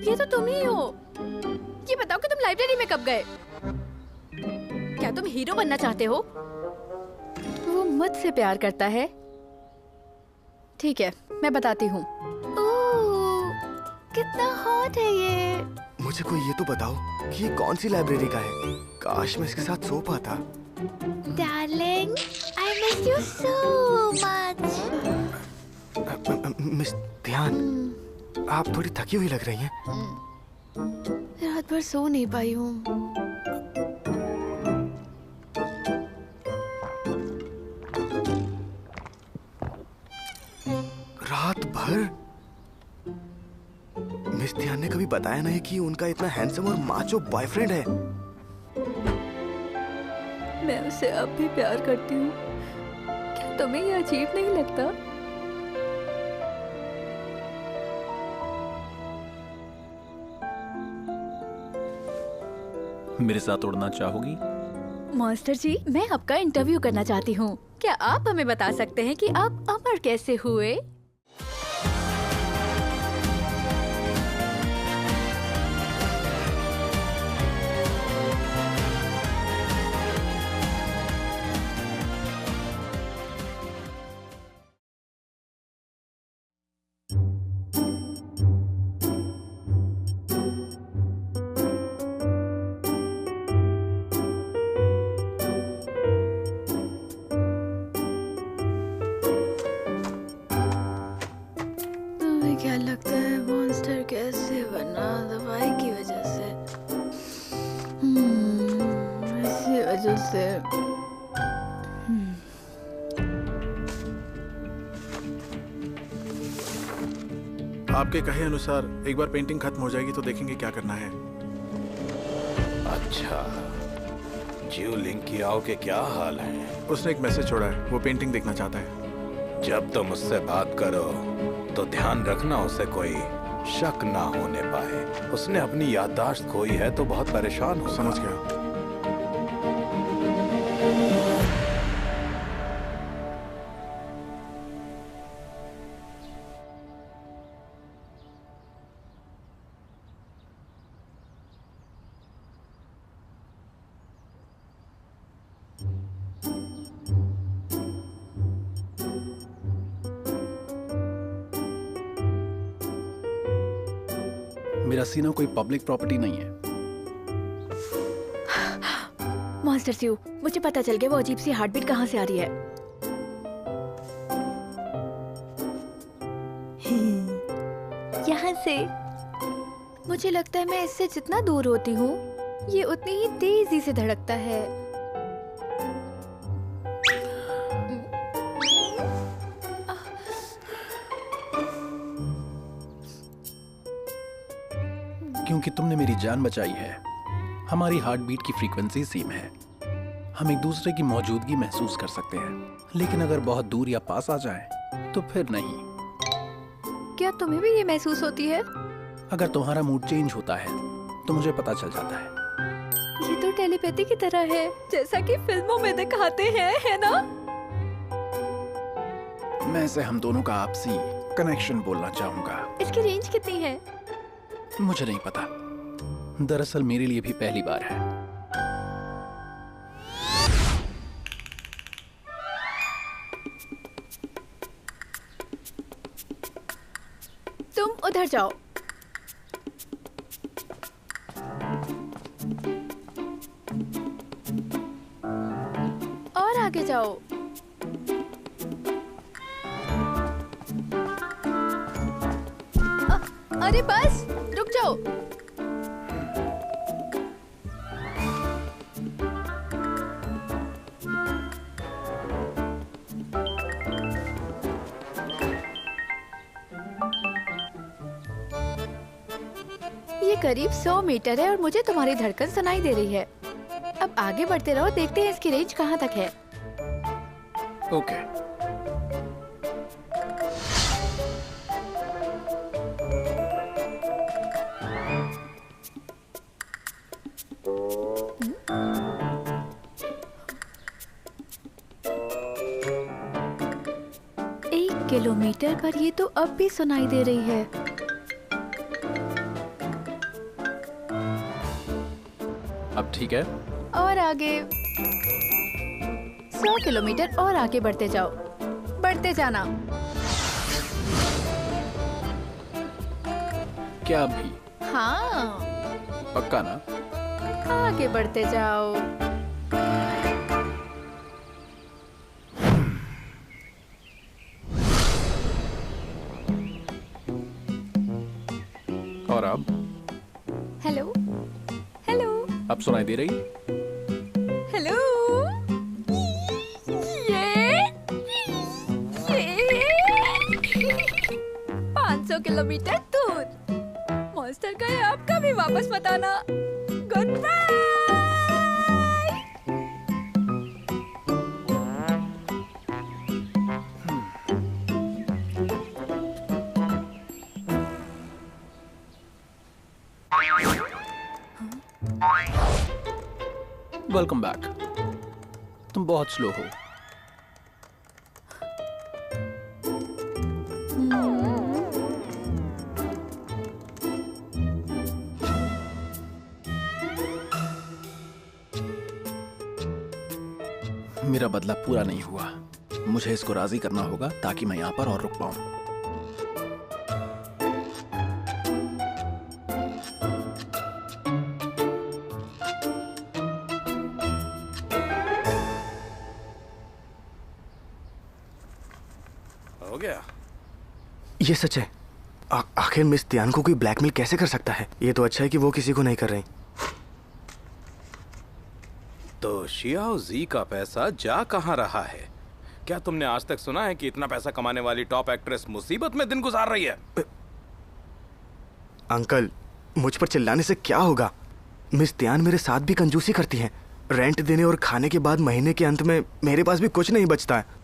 ये तो तुम ही हो। ये बताओ कि तुम लाइब्रेरी में कब गए? क्या तुम हीरो बनना चाहते हो? वो मुझसे प्यार करता है। ठीक है, मैं बताती हूँ। ओह, कितना हॉट है ये। मुझे कोई ये तो बताओ कि ये कौन सी लाइब्रेरी का है? काश मैं इसके साथ सो पाता। Darling, I miss you so much. Miss ध्यान, आप थोड़ी थकी हुई लग रही हैं। रात भर सो नहीं पाई हूँ। रात भर? मिस ध्यान ने कभी बताया नहीं कि उनका इतना हैंडसम और माचो बॉयफ्रेंड है। मैं उसे अब भी प्यार करती हूँ। क्या तुम्हें ये अजीब नहीं लगता? मेरे साथ उड़ना चाहोगी? मास्टर जी, मैं आपका इंटरव्यू करना चाहती हूँ। क्या आप हमें बता सकते हैं कि आप अमर कैसे हुए? क्या लगता है मॉन्स्टर कैसे बना? दवाई की वजह से। इसी वजह से। आपके कहे अनुसार एक बार पेंटिंग खत्म हो जाएगी तो देखेंगे क्या करना है। अच्छा, ज्यूलिंग कियाओ के क्या हाल है? उसने एक मैसेज छोड़ा है, वो पेंटिंग देखना चाहता है। जब तुम उससे बात करो तो ध्यान रखना उसे कोई शक ना होने पाए। उसने अपनी याददाश्त खोई है तो बहुत परेशान हो। समझ गया। मेरा सीना कोई पब्लिक प्रॉपर्टी नहीं है। मास्टर स्यू, मुझे पता चल गया वो अजीब सी हार्टबीट कहाँ से आ रही है। यहाँ से। मुझे लगता है मैं इससे जितना दूर होती हूँ, ये उतनी ही तेजी से धड़कता है। क्योंकि तुमने मेरी जान बचाई है। हमारी हार्ट बीट की फ्रीक्वेंसी सेम है। हम एक दूसरे की मौजूदगी महसूस कर सकते हैं, लेकिन अगर बहुत दूर या पास आ जाएं, तो फिर नहीं। क्या तुम्हें भी ये महसूस होती है? अगर तुम्हारा मूड चेंज होता है तो मुझे पता चल जाता है। ये तो टेलीपैथी की तरह है, जैसा कि फिल्मों में दिखाते हैं, है ना? मैं इसे हम दोनों का आपसी कनेक्शन बोलना चाहूंगा। इसकी रेंज कितनी है? मुझे नहीं पता। दरअसल मेरे लिए भी पहली बार है। तुम उधर जाओ। और आगे जाओ। अरे बस, रुक जाओ। ये करीब 100 मीटर है और मुझे तुम्हारी धड़कन सुनाई दे रही है। अब आगे बढ़ते रहो, देखते हैं इसकी रेंज कहाँ तक है। ओके। किलोमीटर पर ये तो अब भी सुनाई दे रही है। अब ठीक है? और आगे 100 किलोमीटर और आगे बढ़ते जाओ, बढ़ते जाना। क्या अभी? हाँ, पक्का ना? आगे बढ़ते जाओ। और अब? हेलो, हेलो, अब सुनाई दे रही? हेलो। ये 500 किलोमीटर दूर। मॉन्स्टर का है, आप कभी वापस मत आना। Good bye. Welcome back. तुम बहुत स्लो हो। मेरा बदला पूरा नहीं हुआ। मुझे इसको राजी करना होगा ताकि मैं यहाँ पर और रुक पाऊं। हो गया। ये सच है। आखिर मिस तियान को कोई ब्लैकमेल कैसे कर सकता है? ये तो अच्छा है कि वो किसी को नहीं कर रही। तो शियाओ जी का पैसा जा कहाँ रहा है? क्या तुमने आज तक सुना है कि इतना पैसा कमाने वाली टॉप एक्ट्रेस मुसीबत में दिन गुजार रही है? अंकल, मुझ पर चिल्लाने से क्या होगा? मिस तियान मेरे साथ भी कंजूसी करती हैं। रेंट देने और खाने के बाद महीने के अंत में मेरे पास भी कुछ नहीं बचता है।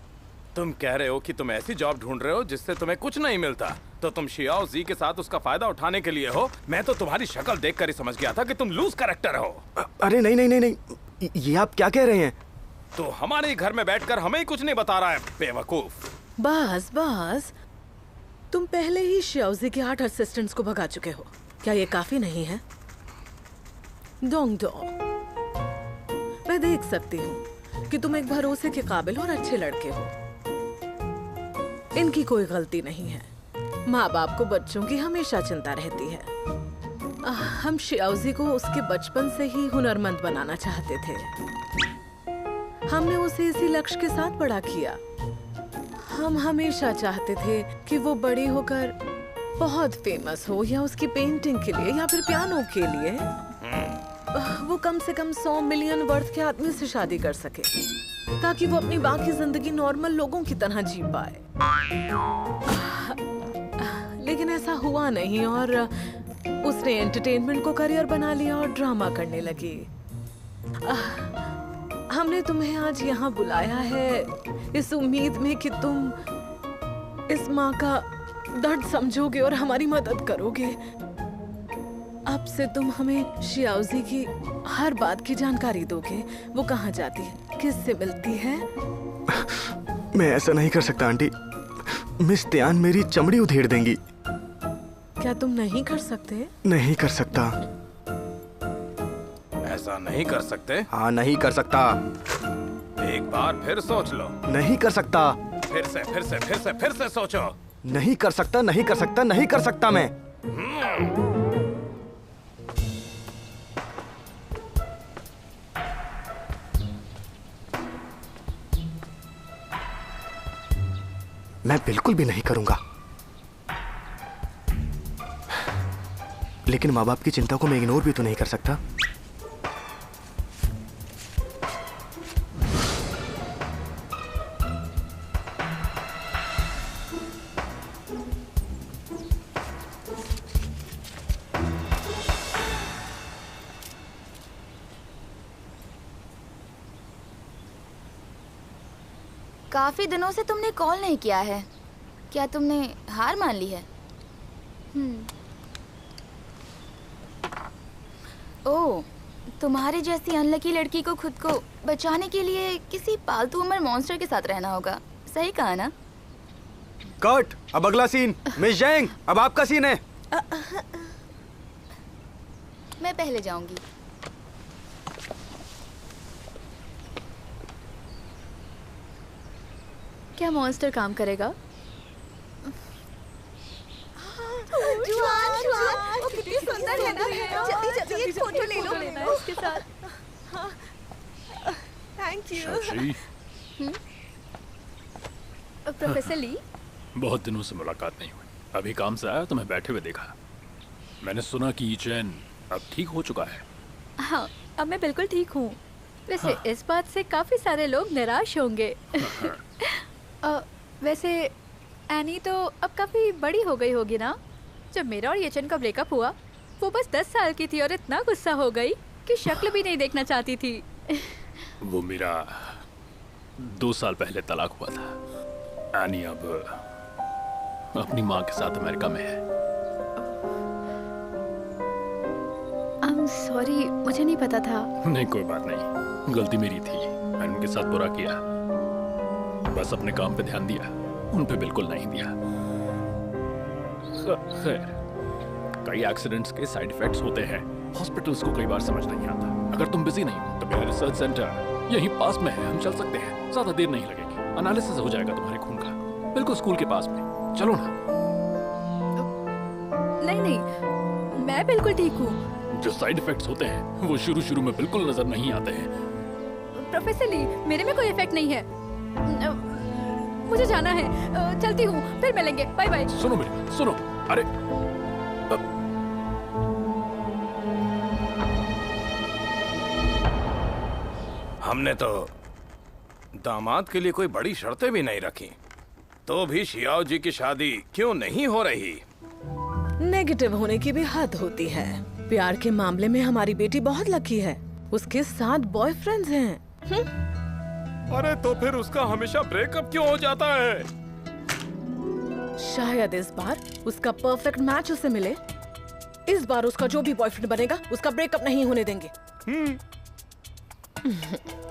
तुम कह रहे हो कि तुम ऐसी जॉब ढूंढ रहे हो जिससे तुम्हें कुछ नहीं मिलता, तो तुम शियाओ जी के साथ उसका फायदा उठाने के लिए हो? मैं तो तुम्हारी शक्ल देखकर ही समझ गया था कि तुम लूज कैरेक्टर हो। अरे नहीं नहीं नहीं नहीं, ये आप क्या कह रहे हैं? तो हमारे घर में बैठकर हमें ही कुछ नहीं बता रहा है, बेवकूफ। बस बस, तुम पहले ही शियाओजी के 8 असिस्टेंट्स को भगा चुके हो। क्या ये काफी नहीं है? डोंग डो, मैं देख सकती हूँ कि तुम एक भरोसे के काबिल और अच्छे लड़के हो। इनकी कोई गलती नहीं है। माँ बाप को बच्चों की हमेशा चिंता रहती है। हम शियाओजी को उसके बचपन से ही हुनरमंद बनाना चाहते थे। हमने उसे इसी लक्ष्य के साथ बड़ा किया। हम हमेशा चाहते थे कि वो बड़ी होकर बहुत फेमस हो, या उसकी पेंटिंग के लिए या फिर पियानो के लिए वो कम से कम 100 मिलियन वर्थ के आदमी से शादी कर सके, ताकि वो अपनी बाकी जिंदगी नॉर्मल लोगों की तरह जी पाए। लेकिन ऐसा हुआ नहीं और उसने एंटरटेनमेंट को करियर बना लिया और ड्रामा करने लगी। हमने तुम्हें आज यहाँ बुलाया है इस उम्मीद में कि तुम इस माँ का दर्द समझोगे और हमारी मदद करोगे। अब से तुम हमें शियाओजी की हर बात की जानकारी दोगे। वो कहाँ जाती है, किससे मिलती है? मैं ऐसा नहीं कर सकता आंटी। मिस तियान मेरी चमड़ी उधेड़ देंगी। क्या तुम नहीं कर सकते? नहीं कर सकता। ऐसा नहीं कर सकते? हाँ, नहीं कर सकता। एक बार फिर सोच लो। नहीं कर सकता। फिर से सोचो। नहीं कर सकता, नहीं कर सकता, नहीं कर सकता मैं। मैं बिल्कुल भी नहीं करूंगा। लेकिन माँ बाप की चिंता को मैं इग्नोर भी तो नहीं कर सकता। काफी दिनों से तुमने कॉल नहीं किया है। क्या तुमने हार मान ली है? ओह, तुम्हारी जैसी अनलकी लड़की को खुद को बचाने के लिए किसी पालतू उमर मॉन्स्टर के साथ रहना होगा। सही कहा ना? कट, अब अगला सीन। मिस जैंग, अब आपका सीन है। मैं पहले जाऊंगी। क्या मॉन्स्टर काम करेगा? जुआन, कितनी सुंदर है ना। जल्दी एक फोटो ले लो इसके साथ। Thank you. Shashi, professor Lee, बहुत दिनों से मुलाकात नहीं हुई। अभी काम से आया तो मैं बैठे हुए देखा। मैंने सुना कि चैन अब ठीक हो चुका है। हाँ, अब मैं बिल्कुल ठीक हूँ। वैसे इस बात से काफी सारे लोग निराश होंगे। वैसे एनी तो अब काफी बड़ी हो गई होगी ना? जब मेरा और येचन का ब्रेकअप हुआ, वो बस 10 साल की थी और इतना गुस्सा हो गई कि शक्ल भी नहीं देखना चाहती थी। वो मेरा 2 साल पहले तलाक हुआ था। एनी अब अपनी माँ के साथ अमेरिका में है। I'm sorry, मुझे नहीं पता था। नहीं, कोई बात नहीं, गलती मेरी थी। मैंने उनके साथ बुरा किया। बस अपने काम पे ध्यान दिया, उन पे बिल्कुल नहीं दिया। खैर, कई एक्सीडेंट्स के साइड इफेक्ट्स होते हैं। हॉस्पिटल्स को कई बार समझ नहीं आता। अगर तुम बिजी नहीं हो तो मेरा रिसर्च सेंटर यहीं पास में है, हम चल सकते हैं। ज्यादा देर नहीं लगेगी, एनालिसिस हो जाएगा तुम्हारे खून का, बिल्कुल स्कूल के पास में। चलो ना। नहीं, मैं बिल्कुल ठीक हूँ। जो साइड इफेक्ट्स होते हैं वो शुरू में बिल्कुल नजर नहीं आते हैं। प्रोफेसर ली, मेरे में कोई इफेक्ट नहीं है। मुझे जाना है, चलती हूँ, फिर मिलेंगे। Bye bye. सुनो मेरी, सुनो। अरे हमने तो दामाद के लिए कोई बड़ी शर्तें भी नहीं रखी, तो भी शियाओ जी की शादी क्यों नहीं हो रही? नेगेटिव होने की भी हद होती है। प्यार के मामले में हमारी बेटी बहुत लकी है। उसके 7 बॉयफ्रेंड्स हैं। अरे तो फिर उसका हमेशा ब्रेकअप क्यों हो जाता है? शायद इस बार उसका परफेक्ट मैच उसे मिले। इस बार उसका जो भी बॉयफ्रेंड बनेगा उसका ब्रेकअप नहीं होने देंगे।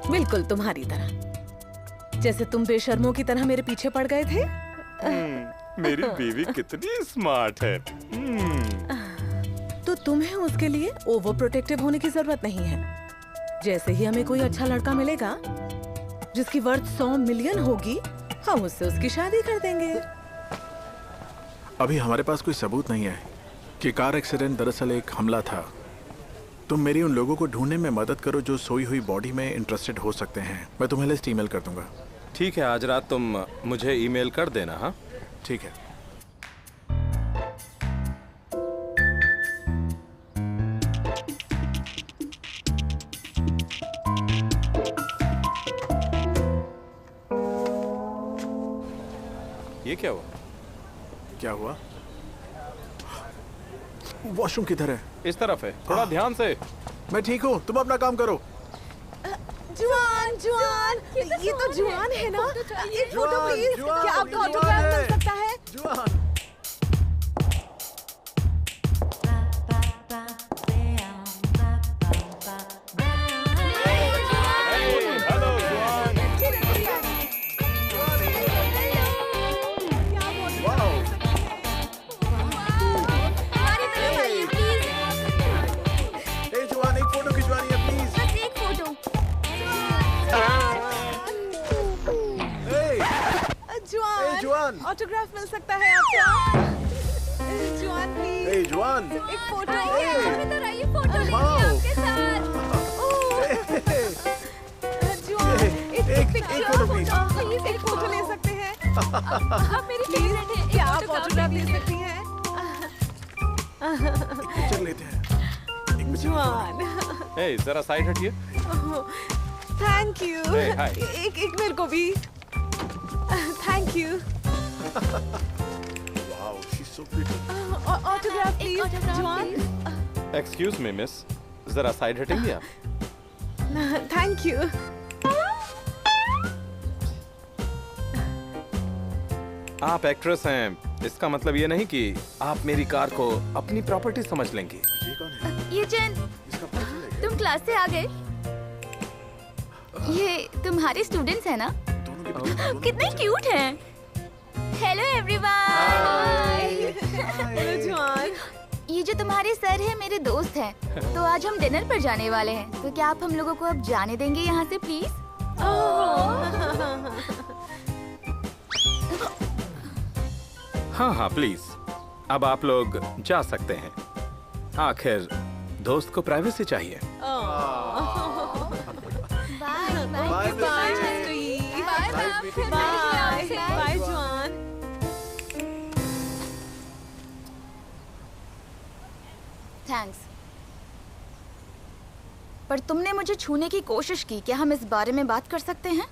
बिल्कुल तुम्हारी तरह, जैसे तुम बेशर्मों की तरह मेरे पीछे पड़ गए थे। मेरी बीवी कितनी स्मार्ट है। तो तुम्हें उसके लिए ओवर प्रोटेक्टिव होने की जरूरत नहीं है। जैसे ही हमें कोई अच्छा लड़का मिलेगा जिसकी वर्थ 100 मिलियन होगी, हम उससे उसकी शादी कर देंगे। अभी हमारे पास कोई सबूत नहीं है कि कार एक्सीडेंट दरअसल एक हमला था। तुम मेरी उन लोगों को ढूंढने में मदद करो जो सोई हुई बॉडी में इंटरेस्टेड हो सकते हैं। मैं तुम्हें लिस्ट ईमेल कर दूंगा। ठीक है, आज रात तुम मुझे ईमेल कर देना। हाँ ठीक है। ये क्या हुआ? क्या हुआ? वॉशरूम किधर है? इस तरफ है, थोड़ा ध्यान से। मैं ठीक हूँ, तुम अपना काम करो। जुआन, ये तो जुआन है ना? एक फोटो प्लीज। क्या आपका जुआन ऑटोग्राफ है। मिल सकता है? जुआन। ऑटोग्राफ मिल सकता है आपका? जुआन प्लीज। ए जुआन, एक फोटो। इधर आइए, फोटो लेंगे आपके साथ। जुआन, एक पिक्चर, फोटो प्लीज। प्लीज एक फोटो ले सकते हैं? आप मेरी फेवरेट हैं। क्या आप ऑटोग्राफ ले सकती हैं? पिक्चर लेते हैं। जुआन, ए, जरा साइड हटिए। Thank you. Hey, hi. एक मेरे को भी। Thank you. Wow, she's so pretty. Autograph please. Juan, excuse me miss, जरा साइड हटेंगे आप? Thank you. आप एक्ट्रेस हैं, इसका मतलब ये नहीं कि आप मेरी कार को अपनी प्रॉपर्टी समझ लेंगी। ये कौन है? ये चैन, इसका पर्सनल है क्या? तुम क्लास से आ गए? ये तुम्हारे स्टूडेंट्स हैं ना? दोनों के पीछे- दोनों के कितने पीछे- क्यूट हैं। Hello everyone. हेलो जुआन। ये जो तुम्हारे सर हैं मेरे दोस्त हैं। तो आज हम डिनर पर जाने वाले हैं, तो क्या आप हम लोगों को अब जाने देंगे यहाँ से प्लीज? हाँ हाँ प्लीज, अब आप लोग जा सकते हैं। आखिर दोस्त को प्राइवेसी चाहिए। Bye bye bye John. Thanks. पर तुमने मुझे छूने की कोशिश की, क्या हम इस बारे में बात कर सकते हैं?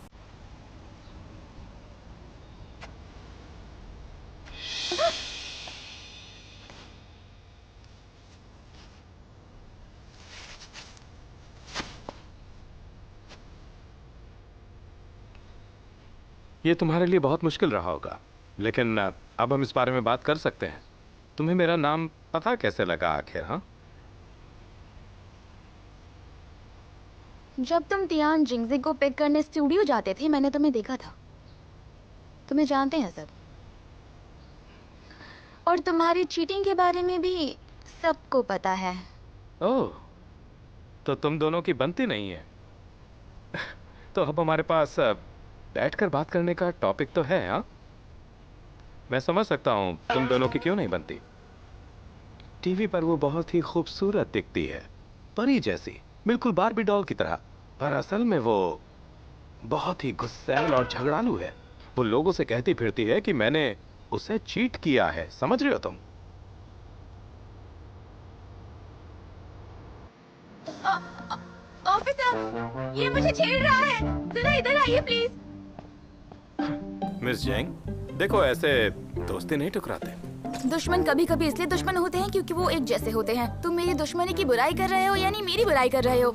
ये तुम्हारे लिए बहुत मुश्किल रहा होगा, लेकिन अब हम इस बारे में बात कर सकते हैं। तुम्हें मेरा नाम पता कैसे लगा आखिर? हाँ, जब तुम तियान जिंगजिंग को पिक करने स्टूडियो जाते थे, मैंने तुम्हें देखा था। तुम्हें जानते हैं सब, और तुम्हारी चीटिंग के बारे में भी सबको पता है। ओह, तो तुम दोनों की बनती नहीं है। तो अब हमारे पास बैठकर बात करने का टॉपिक तो है। हाँ, मैं समझ सकता हूं तुम दोनों की क्यों नहीं बनती। टीवी पर वो बहुत ही खूबसूरत दिखती है, परी जैसी, बिल्कुल बारबी डॉल की तरह, पर असल में वो बहुत ही गुस्सैल और झगड़ालू है। वो लोगों से कहती फिरती है कि मैंने उसे चीट किया है। समझ रहे हो तुम? ऑफिसर, ये मुझे छेड़ रहा है। जरा इधर आइए प्लीज। मिस जैंग, देखो ऐसे दोस्ती नहीं टकराते। दुश्मन कभी कभी इसलिए दुश्मन होते हैं क्योंकि वो एक जैसे होते हैं। तुम मेरी दुश्मनी की बुराई कर रहे हो यानी मेरी बुराई कर रहे हो?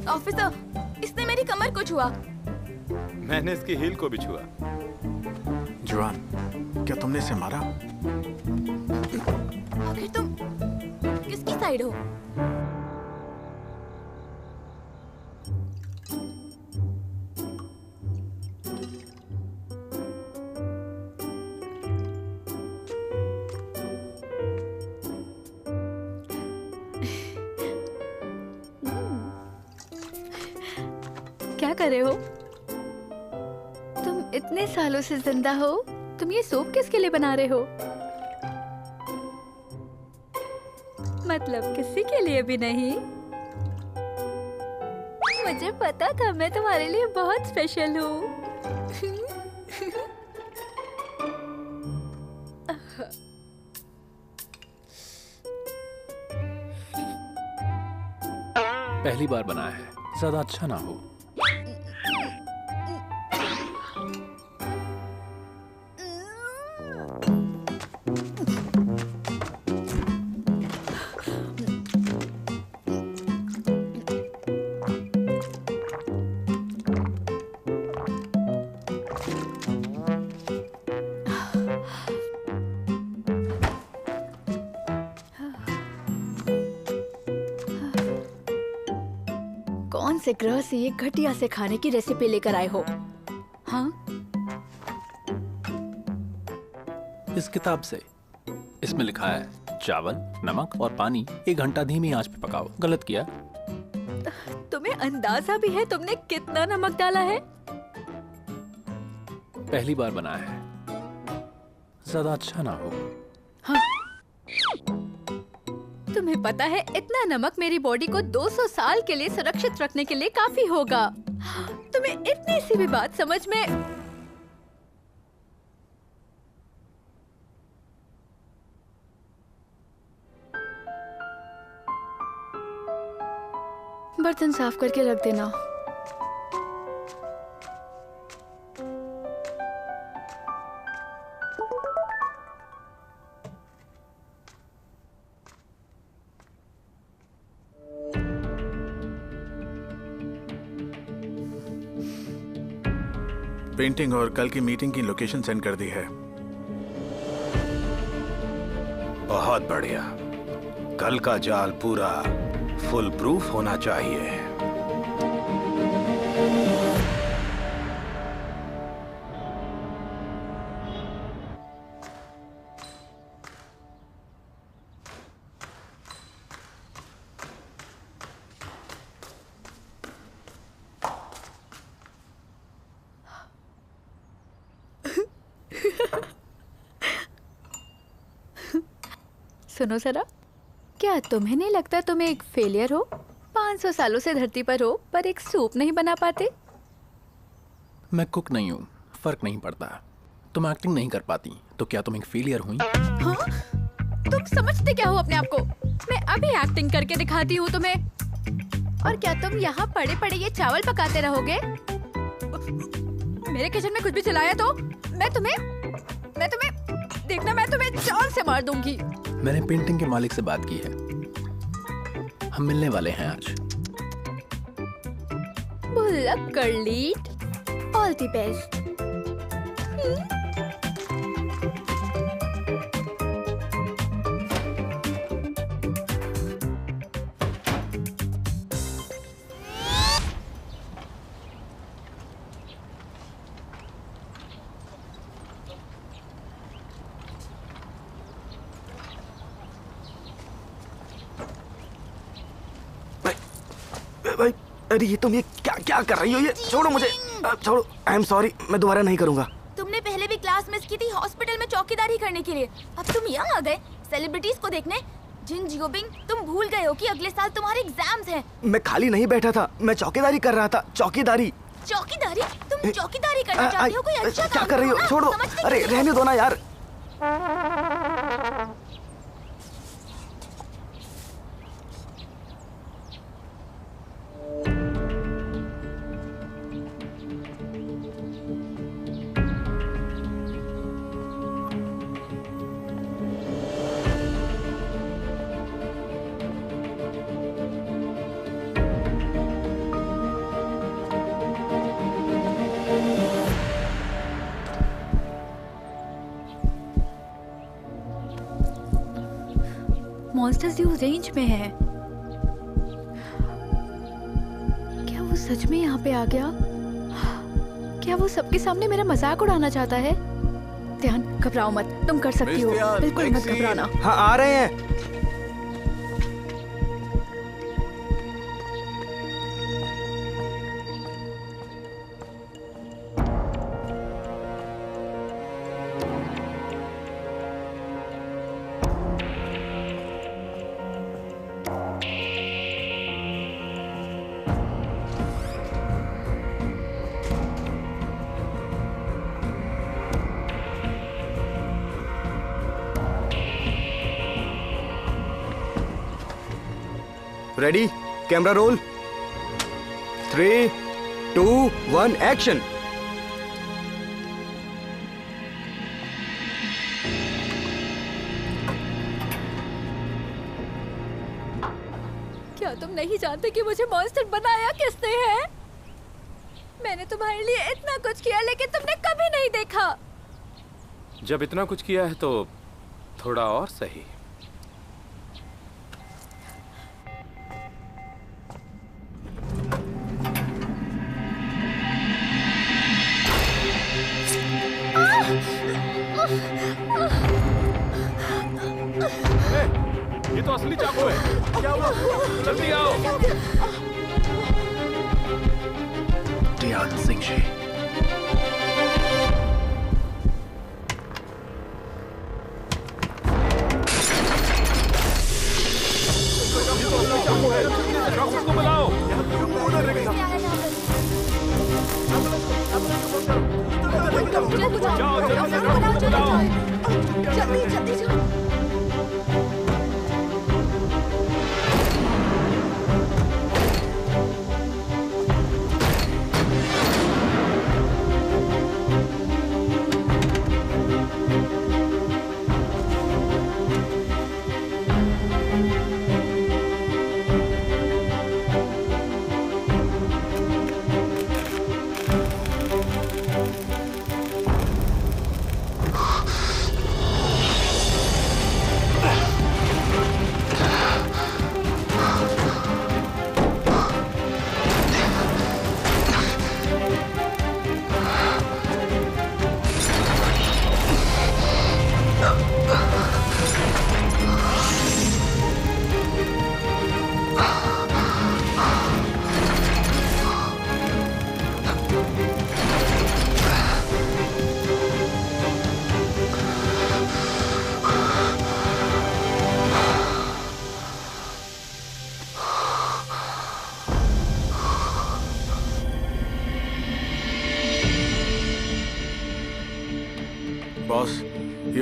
ऑफिसर, इसने मेरी कमर को छुआ। मैंने इसकी हील को भी छुआ। जुआन, क्या तुमने इसे मारा? आखिर तुम किसकी साइड हो? क्या कर रहे हो? तुम इतने सालों से जिंदा हो, तुम ये सूप किसके लिए बना रहे हो? मतलब किसी के लिए भी नहीं? मुझे पता था मैं तुम्हारे लिए बहुत स्पेशल हूँ। पहली बार बनाया है, ज्यादा अच्छा ना हो। कौन से ग्रह से ये घटिया से खाने की रेसिपी लेकर आए हो? हाँ, इस किताब से। इसमें लिखा है चावल, नमक और पानी 1 घंटा धीमी आंच पे पकाओ। गलत किया? तुम्हें अंदाजा भी है तुमने कितना नमक डाला है? पहली बार बनाया है, ज्यादा अच्छा ना हो। तुम्हें पता है इतना नमक मेरी बॉडी को 200 साल के लिए सुरक्षित रखने के लिए काफी होगा। तुम्हें इतनी सी भी बात समझ में? बर्तन साफ करके रख देना। पेंटिंग और कल की मीटिंग की लोकेशन सेंड कर दी है। बहुत बढ़िया। कल का जाल पूरा फुल प्रूफ होना चाहिए। सुनो जरा, क्या तुम्हें नहीं लगता तुम एक फेलियर हो? 500 सालों से धरती पर हो पर एक सूप नहीं बना पाते। मैं कुक नहीं हूँ, फर्क नहीं पड़ता। तुम एक्टिंग नहीं कर पाती तो क्या तुम एक फेलियर हुई? हाँ? तुम समझते क्या हो अपने आप को? मैं अभी एक्टिंग करके दिखाती हूँ तुम्हें। और क्या तुम यहाँ पड़े पड़े ये चावल पकाते रहोगे? मेरे किचन में कुछ भी चलाया तो मैं तुम्हें देखना, मैं तुम्हें जान से मार दूंगी। मैंने पेंटिंग के मालिक से बात की है, हम मिलने वाले हैं आज। Bullock all the best. भाई, अरे ये तुम ये क्या क्या कर रही हो? ये छोड़ो मुझे, छोड़ो। आई एम सॉरी, मैं दोबारा नहीं करूंगा। तुमने पहले भी क्लास मिस की थी हॉस्पिटल में चौकीदारी करने के लिए। अब तुम यहाँ आ गए सेलिब्रिटीज को देखने। जिन जियोबिंग, तुम भूल गए हो कि अगले साल तुम्हारे एग्जाम्स हैं। मैं खाली नहीं बैठा था, मैं चौकीदारी कर रहा था। चौकीदारी? तुम चौकीदारी करना चाहते हो? कोई अच्छा क्या कर रही हो? छोड़ो, अरे रहने दो ना यार। मॉन्स्टर्स यूज रेंज में है। क्या वो सच में यहाँ पे आ गया? क्या वो सबके सामने मेरा मजाक उड़ाना चाहता है? ध्यान, घबराओ मत, तुम कर सकती हो, बिल्कुल मत घबराना। हाँ, आ रहे हैं। Ready, camera roll. 3, 2, 1 एक्शन। क्या तुम नहीं जानते कि मुझे मॉन्स्टर बनाया किसने है? मैंने तुम्हारे लिए इतना कुछ किया लेकिन तुमने कभी नहीं देखा। जब इतना कुछ किया है तो थोड़ा और सही। ये तो असली चाकू है। क्या हुआ? जल्दी आओ। ध्यान सिंह जी। चाकू है, डॉक्टर को बुलाओ। जाओ, जल्दी जाओ।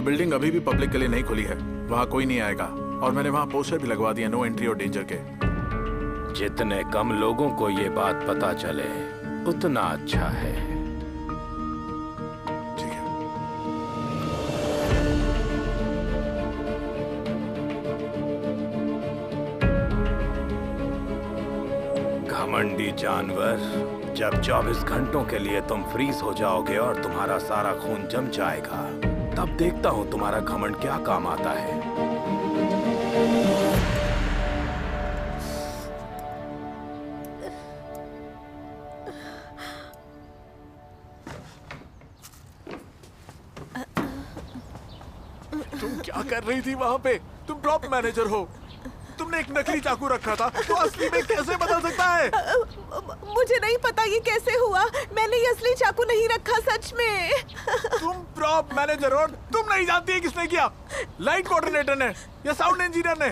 ये बिल्डिंग अभी भी पब्लिक के लिए नहीं खुली है, वहाँ कोई नहीं आएगा। और मैंने वहाँ पोस्टर भी लगवा दिया, नो एंट्री और डेंजर के। जितने कम लोगों को ये बात पता चले उतना अच्छा है। ठीक है। घमंडी जानवर, जब 24 घंटों के लिए तुम फ्रीज हो जाओगे और तुम्हारा सारा खून जम जाएगा, तब देखता हूं तुम्हारा घमंड क्या काम आता है। तुम क्या कर रही थी वहाँ पे? तुम प्रॉप मैनेजर हो। तुमने एक नकली चाकू रखा था, तो असली में कैसे बदल सकता है? मुझे नहीं पता ये कैसे हुआ। मैंने ये असली चाकू नहीं रखा सच में। तुम प्रॉप मैनेजर हो, तुम नहीं जानती है किसने किया? लाइट कोऑर्डिनेटर ने या साउंड इंजीनियर ने?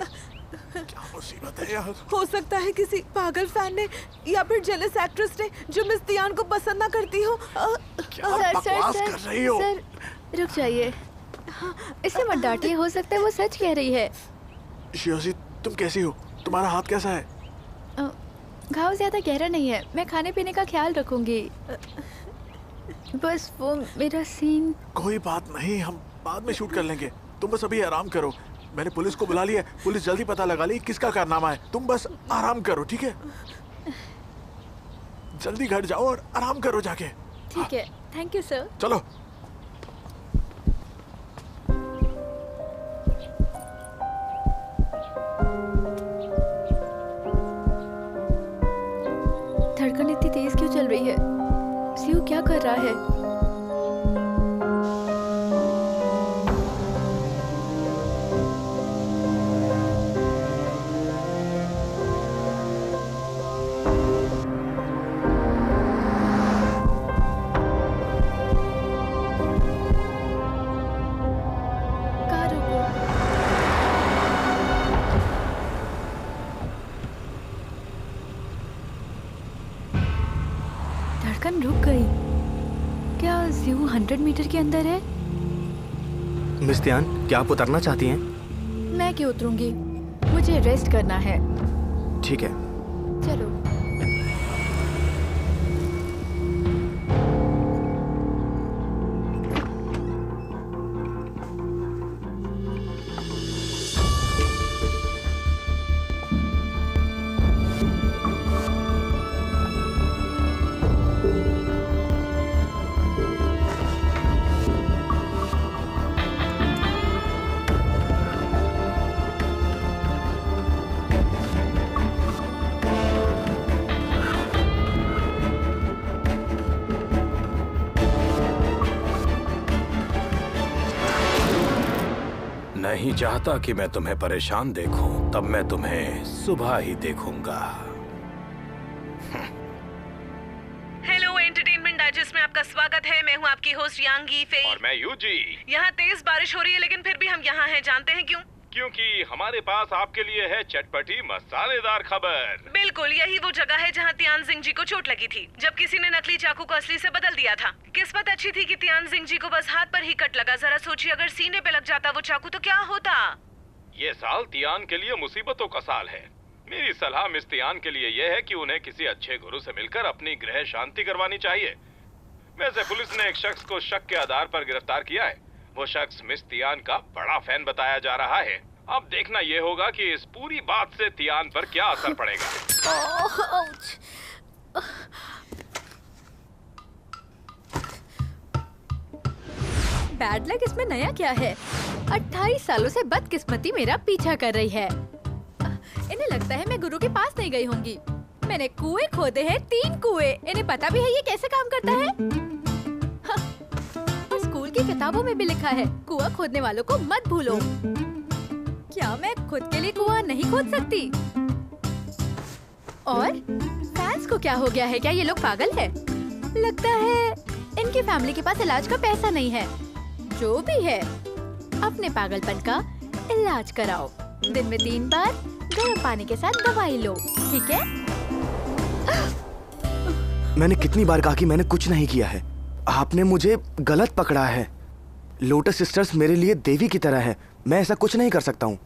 क्या मुसीबत है यार। हो सकता है किसी पागल फैन ने या फिर जेलस एक्ट्रेस ने जो मिस तियान को पसंद ना करती हो। क्या बकवास कर रही हो? सर रुक जाइए, हाँ, इसे मत डांटिए, हो सकता है वो सच कह रही है। शियोजी, तुम कैसी हो? तुम्हारा हाथ कैसा है? घाव ज्यादा गहरा नहीं है, मैं खाने पीने का ख्याल रखूंगी। बस वो मेरा सीन। कोई बात नहीं, हम बाद में शूट कर लेंगे। तुम बस अभी आराम करो। मैंने पुलिस को बुला लिया, पुलिस जल्दी पता लगा ली किसका कारनामा है। तुम बस आराम करो, ठीक है? जल्दी घर जाओ और आराम करो जाके। ठीक है, थैंक यू सर। चलो। धड़कन इतनी तेज क्यों चल रही है? सिउ क्या कर रहा है? धड़कन रुक गई। क्या ज़ू 100 मीटर के अंदर है? मिस तियान, क्या आप उतरना चाहती हैं? मैं क्यों उतरूंगी, मुझे रेस्ट करना है। ठीक है। चलो। नहीं चाहता कि मैं तुम्हें परेशान देखूं, तब मैं तुम्हें सुबह ही देखूंगा। हेलो, एंटरटेनमेंट डाइजेस्ट में आपका स्वागत है। मैं हूँ आपकी होस्ट यांगी फे। और मैं यूजी। यहाँ तेज बारिश हो रही है, लेकिन फिर भी हम यहाँ हैं। जानते हैं क्यों? क्योंकि हमारे पास आपके लिए है चटपटी मसालेदार खबर। बिल्कुल, यही वो जगह है जहाँ तियान जिंग जी को चोट लगी थी, जब किसी ने नकली चाकू को असली से बदल दिया था। किस्मत अच्छी थी कि तियान जिंग जी को बस हाथ पर ही कट लगा। जरा सोचिए, अगर सीने पे लग जाता वो चाकू तो क्या होता। ये साल तियान के लिए मुसीबतों का साल है। मेरी सलाह मिस तियान के लिए यह है कि उन्हें किसी अच्छे गुरु से मिलकर अपनी गृह शांति करवानी चाहिए। वैसे पुलिस ने एक शख्स को शक के आधार पर गिरफ्तार किया है। वो शख्स मिस तियान का बड़ा फैन बताया जा रहा है। अब देखना ये होगा कि इस पूरी बात से तियान पर क्या असर पड़ेगा। बैड लक इसमें नया क्या है? 28 सालों से बदकिस्मती मेरा पीछा कर रही है। इन्हें लगता है मैं गुरु के पास नहीं गई होंगी। मैंने कुएं खोदे हैं, 3 कुएं। इन्हें पता भी है ये कैसे काम करता है। और स्कूल की किताबों में भी लिखा है, कुआं खोदने वालों को मत भूलो। क्या मैं खुद के लिए कुआं नहीं खोद सकती? और फैंस को क्या हो गया है? क्या ये लोग पागल है? लगता है इनकी फैमिली के पास इलाज का पैसा नहीं है। जो भी है, अपने पागलपन का इलाज कराओ। दिन में 3 बार गर्म पानी के साथ दवाई लो, ठीक है? मैंने कितनी बार कहा कि मैंने कुछ नहीं किया है। आपने मुझे गलत पकड़ा है। लोटस सिस्टर्स मेरे लिए देवी की तरह है। मैं ऐसा कुछ नहीं कर सकता हूँ।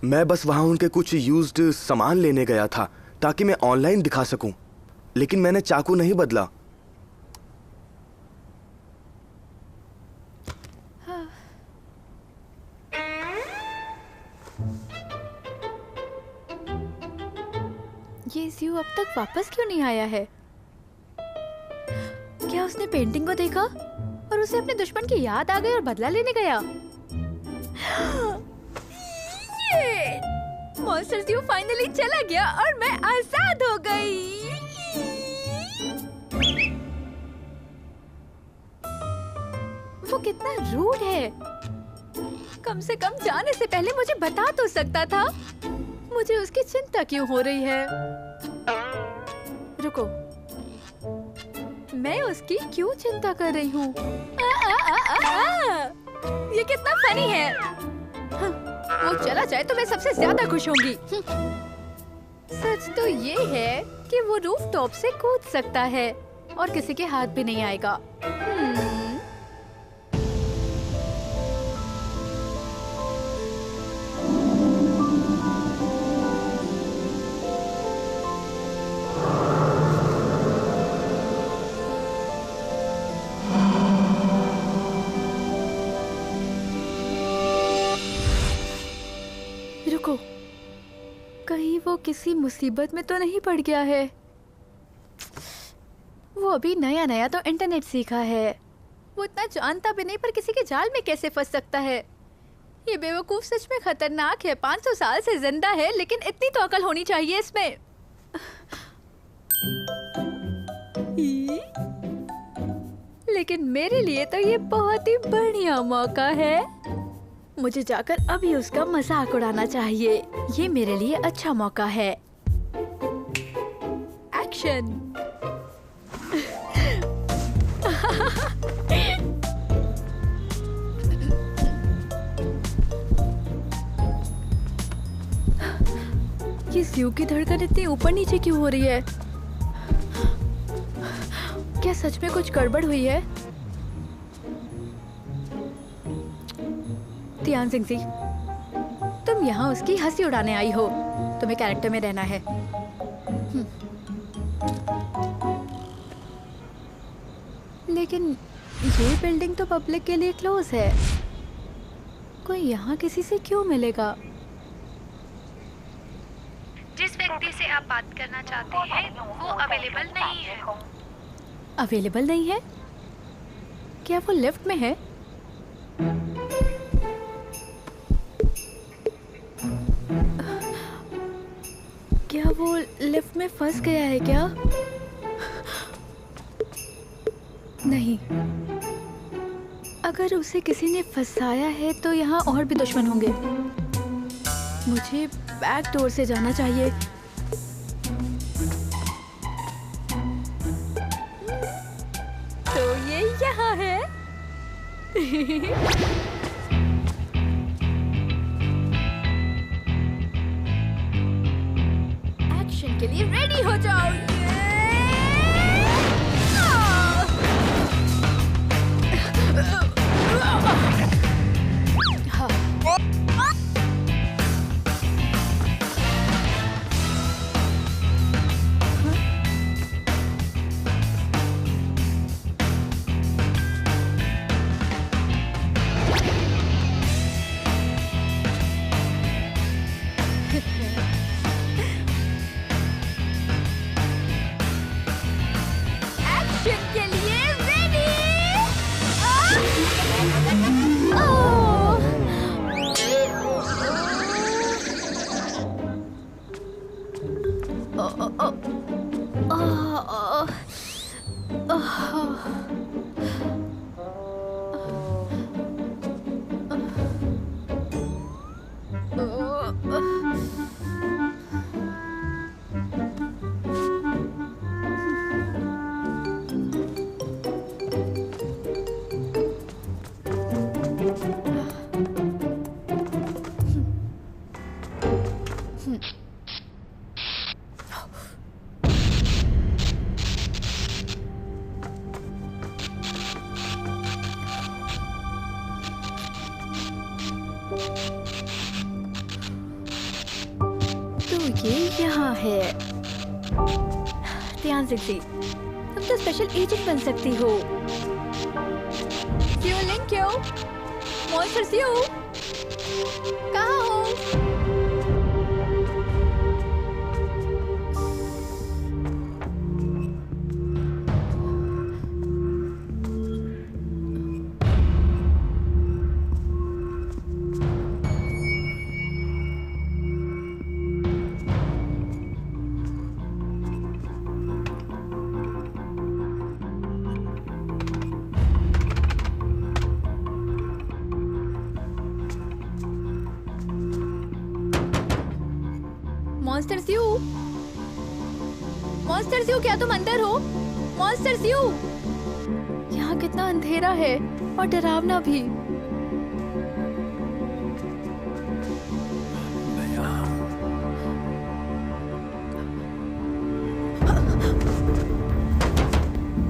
मैं बस वहां उनके कुछ यूज्ड सामान लेने गया था ताकि मैं ऑनलाइन दिखा सकूं, लेकिन मैंने चाकू नहीं बदला। ये ज़्यू अब तक वापस क्यों नहीं आया है? क्या उसने पेंटिंग को देखा और उसे अपने दुश्मन की याद आ गई और बदला लेने गया? ये मॉन्स्टर ज़्यू फाइनली चला गया और मैं आजाद हो गई। वो कितना रूड है। कम से कम जाने से पहले मुझे बता तो सकता था। मुझे उसकी चिंता क्यों हो रही है? रुको, मैं उसकी क्यों चिंता कर रही हूँ? ये कितना फनी है। वो चला जाए तो मैं सबसे ज्यादा खुश होंगी। सच तो ये है कि वो रूफटॉप से कूद सकता है और किसी के हाथ भी नहीं आएगा। रुको, कहीं वो किसी मुसीबत में तो नहीं पड़ गया है? वो अभी नया नया तो इंटरनेट सीखा है। वो इतना जानता भी नहीं, पर किसी के जाल में कैसे फंस सकता है? ये बेवकूफ सच में खतरनाक है। 500 साल से जिंदा है, लेकिन इतनी तो अकल होनी चाहिए इसमें। लेकिन मेरे लिए तो ये बहुत ही बढ़िया मौका है। मुझे जाकर अभी उसका मजाक उड़ाना चाहिए। ये मेरे लिए अच्छा मौका है। एक्शन। ये ज़्यू की धड़कन इतनी ऊपर नीचे क्यों हो रही है? क्या सच में कुछ गड़बड़ हुई है? तियान सिंह जी, तुम यहाँ उसकी हंसी उड़ाने आई हो। तुम्हें कैरेक्टर में रहना है। लेकिन ये बिल्डिंग तो पब्लिक के लिए क्लोज है। कोई यहाँ किसी से क्यों मिलेगा? जिस व्यक्ति से आप बात करना चाहते हैं वो अवेलेबल नहीं है। अवेलेबल नहीं है? क्या वो लिफ्ट में है? क्या वो लिफ्ट में फंस गया है क्या? नहीं, अगर उसे किसी ने फंसाया है तो यहाँ और भी दुश्मन होंगे। मुझे बैक डोर से जाना चाहिए। तो ये यहाँ है। एक्शन के लिए रेडी हो जाओ। तो ये यहाँ है। ध्यान से सी, तुम तो स्पेशल एजेंट बन सकती हो। क्यों लिंक क्यों? मॉन्स्टर क्यों? कहाँ हो? मॉन्स्टर स्यू, क्या तुम अंदर हो? मॉन्स्टर स्यू, यहाँ कितना अंधेरा है और डरावना भी।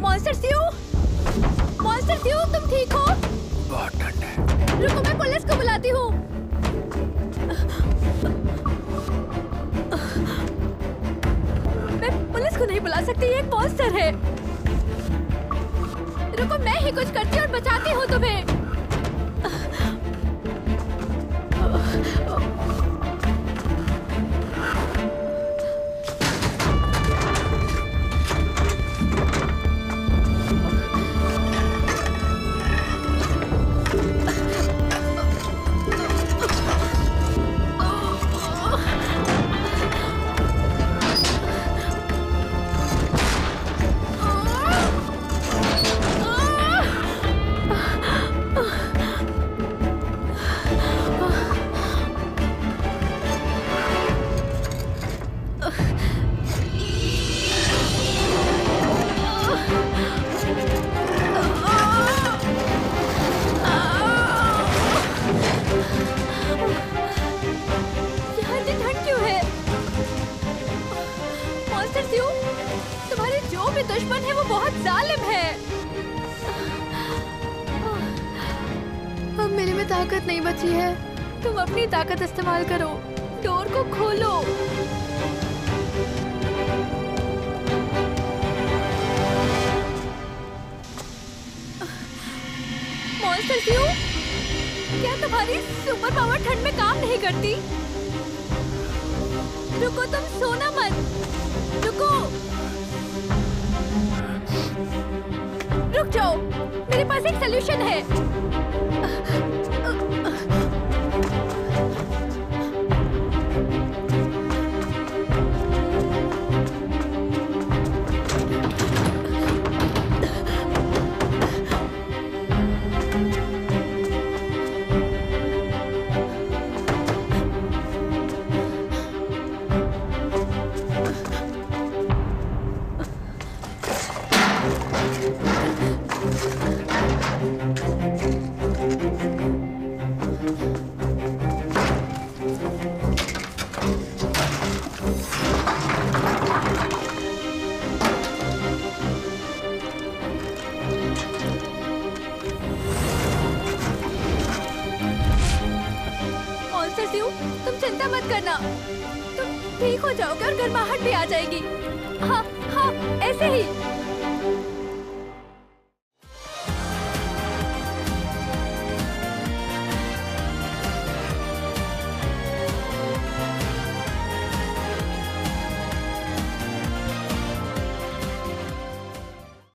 मॉन्स्टर स्यू, मॉन्स्टर स्यू, तुम ठीक हो? बहुत ठंड है। रुको, मैं पुलिस को बुलाती हूँ। पुलिस को नहीं बुला सकती, ये एक मॉन्स्टर है। रुको, मैं ही कुछ करती और बचाती हूँ तुम्हें। दुश्मन है वो बहुत जालिम है। अब मेरे में ताकत नहीं बची है। तुम अपनी ताकत इस्तेमाल करो, डोर को खोलो। मॉन्स्टर स्यू, क्या तुम्हारी सुपर पावर ठंड में काम नहीं करती? रुको, तुम सोना मत। रुको, रुक जाओ, मेरे पास एक सलूशन है। तुम चिंता मत करना, तुम ठीक हो जाओगे और गर्माहट भी आ जाएगी। हाँ हाँ, ऐसे ही।